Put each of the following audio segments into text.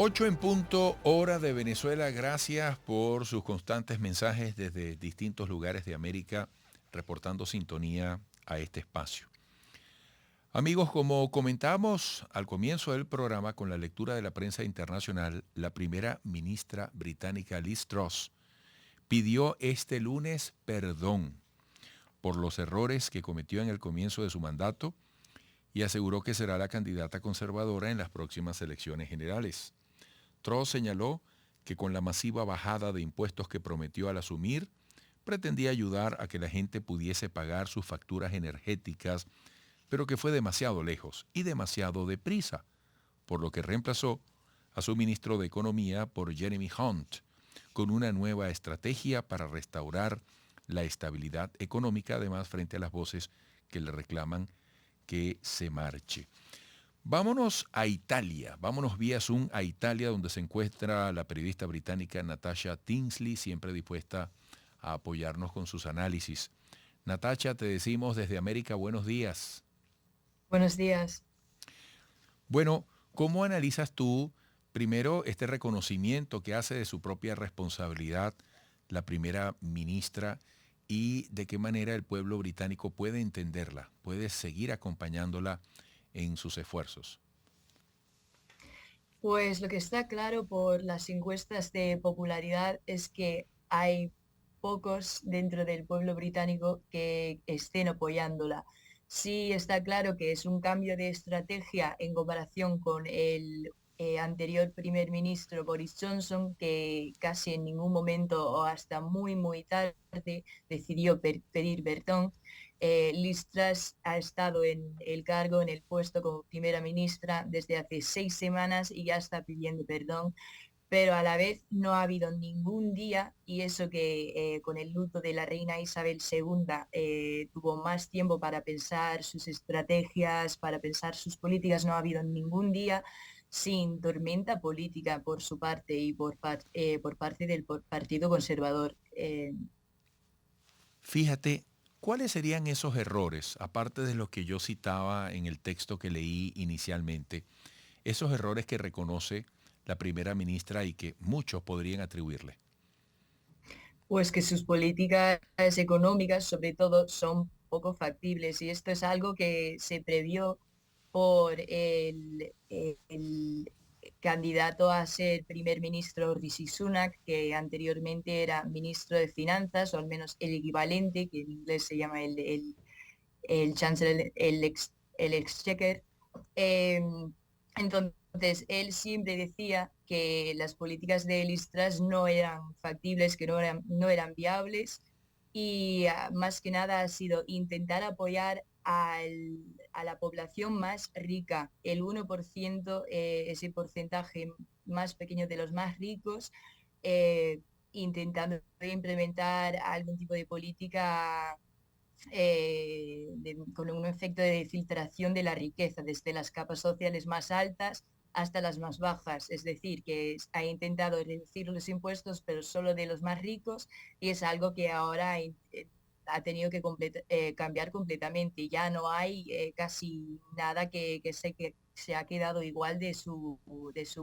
8 en punto, hora de Venezuela. Gracias por sus constantes mensajes desde distintos lugares de América, reportando sintonía a este espacio. Amigos, como comentamos al comienzo del programa con la lectura de la prensa internacional, la primera ministra británica Liz Truss pidió este lunes perdón por los errores que cometió en el comienzo de su mandato y aseguró que será la candidata conservadora en las próximas elecciones generales. Truss señaló que con la masiva bajada de impuestos que prometió al asumir, pretendía ayudar a que la gente pudiese pagar sus facturas energéticas, pero que fue demasiado lejos y demasiado deprisa, por lo que reemplazó a su ministro de Economía por Jeremy Hunt, con una nueva estrategia para restaurar la estabilidad económica, además frente a las voces que le reclaman que se marche. Vámonos a Italia, vámonos vía Zoom a Italia, donde se encuentra la periodista británica Natasha Tinsley, siempre dispuesta a apoyarnos con sus análisis. Natasha, te decimos desde América, buenos días. Buenos días. Bueno, ¿cómo analizas tú primero este reconocimiento que hace de su propia responsabilidad la primera ministra y de qué manera el pueblo británico puede entenderla, puede seguir acompañándola en sus esfuerzos? Pues lo que está claro por las encuestas de popularidad es que hay pocos dentro del pueblo británico que estén apoyándola. Sí está claro que es un cambio de estrategia en comparación con el anterior primer ministro Boris Johnson, que casi en ningún momento o hasta muy tarde decidió pedir perdón. Liz Truss ha estado en el cargo, en el puesto como primera ministra desde hace 6 semanas y ya está pidiendo perdón, pero a la vez no ha habido ningún día, y eso que con el luto de la reina Isabel II tuvo más tiempo para pensar sus estrategias, para pensar sus políticas, no ha habido ningún día sin tormenta política por su parte y por parte del Partido Conservador. Fíjate, ¿cuáles serían esos errores, aparte de los que yo citaba en el texto que leí inicialmente, esos errores que reconoce la primera ministra y que muchos podrían atribuirle? Pues que sus políticas económicas, sobre todo, son poco factibles. Y esto es algo que se previó por el candidato a ser primer ministro Rishi Sunak, que anteriormente era ministro de Finanzas, o al menos el equivalente, que en inglés se llama el Chancellor, el Exchequer. Eh, entonces, él siempre decía que las políticas de Liz Truss no eran factibles, que no eran viables, y más que nada ha sido intentar apoyar a la población más rica, el 1%, ese porcentaje más pequeño de los más ricos, eh, intentando implementar algún tipo de política con un efecto de filtración de la riqueza desde las capas sociales más altas hasta las más bajas. Es decir, que ha intentado reducir los impuestos, pero solo de los más ricos, y es algo que ahora ha tenido que cambiar completamente. Ya no hay casi nada que se ha quedado igual de su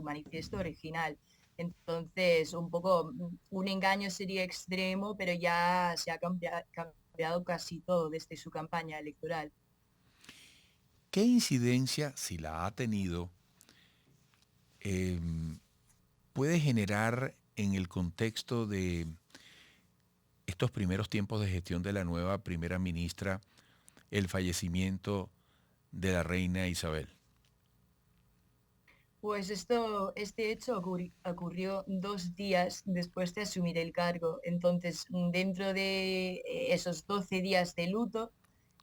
manifiesto original. Entonces, un poco un engaño sería extremo, pero ya se ha cambiado casi todo desde su campaña electoral. ¿Qué incidencia, si la ha tenido, eh, puede generar en el contexto de estos primeros tiempos de gestión de la nueva primera ministra el fallecimiento de la reina Isabel? Pues este hecho ocurrió 2 días después de asumir el cargo. Entonces, dentro de esos 12 días de luto,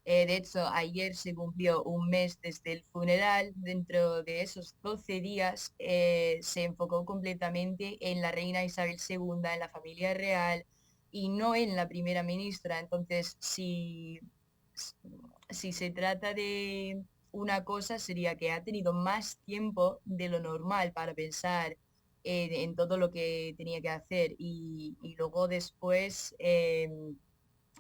de hecho, ayer se cumplió un mes desde el funeral. Dentro de esos 12 días se enfocó completamente en la reina Isabel II, en la familia real y no en la primera ministra. Entonces, si se trata de una cosa, sería que ha tenido más tiempo de lo normal para pensar en todo lo que tenía que hacer, y luego después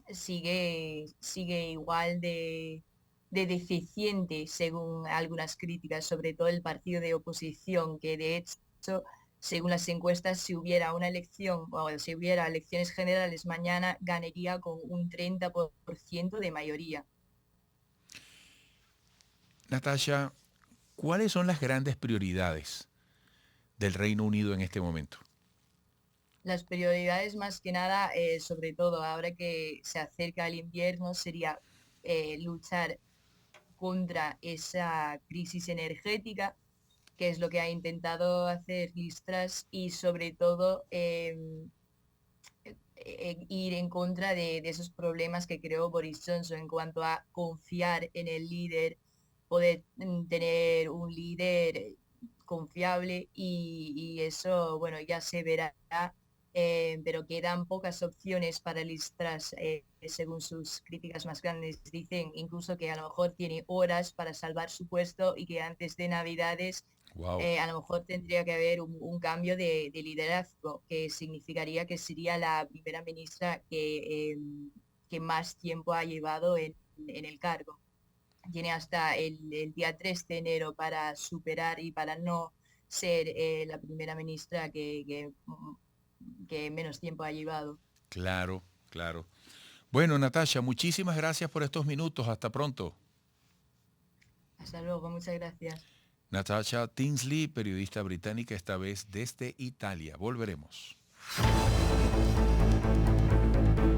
sigue igual de deficiente según algunas críticas, sobre todo el partido de oposición, que de hecho según las encuestas, si hubiera una elección o si hubiera elecciones generales mañana, ganaría con un 30% de mayoría. Natasha, ¿cuáles son las grandes prioridades del Reino Unido en este momento? Las prioridades más que nada, sobre todo ahora que se acerca el invierno, sería luchar contra esa crisis energética, que es lo que ha intentado hacer Liz Truss, y sobre todo ir en contra de esos problemas que creó Boris Johnson en cuanto a confiar en el líder, poder tener un líder confiable y eso, bueno, ya se verá, pero quedan pocas opciones para Liz Truss, según sus críticas más grandes. Dicen incluso que a lo mejor tiene horas para salvar su puesto y que antes de Navidades Wow, a lo mejor tendría que haber un cambio de liderazgo, que significaría que sería la primera ministra que más tiempo ha llevado en el cargo. Tiene hasta el día 3 de enero para superar y para no ser la primera ministra que menos tiempo ha llevado. claro, claro. Bueno, Natasha, muchísimas gracias por estos minutos. Hasta pronto. Hasta luego, muchas gracias. Natasha Tinsley, periodista británica, esta vez desde Italia. Volveremos.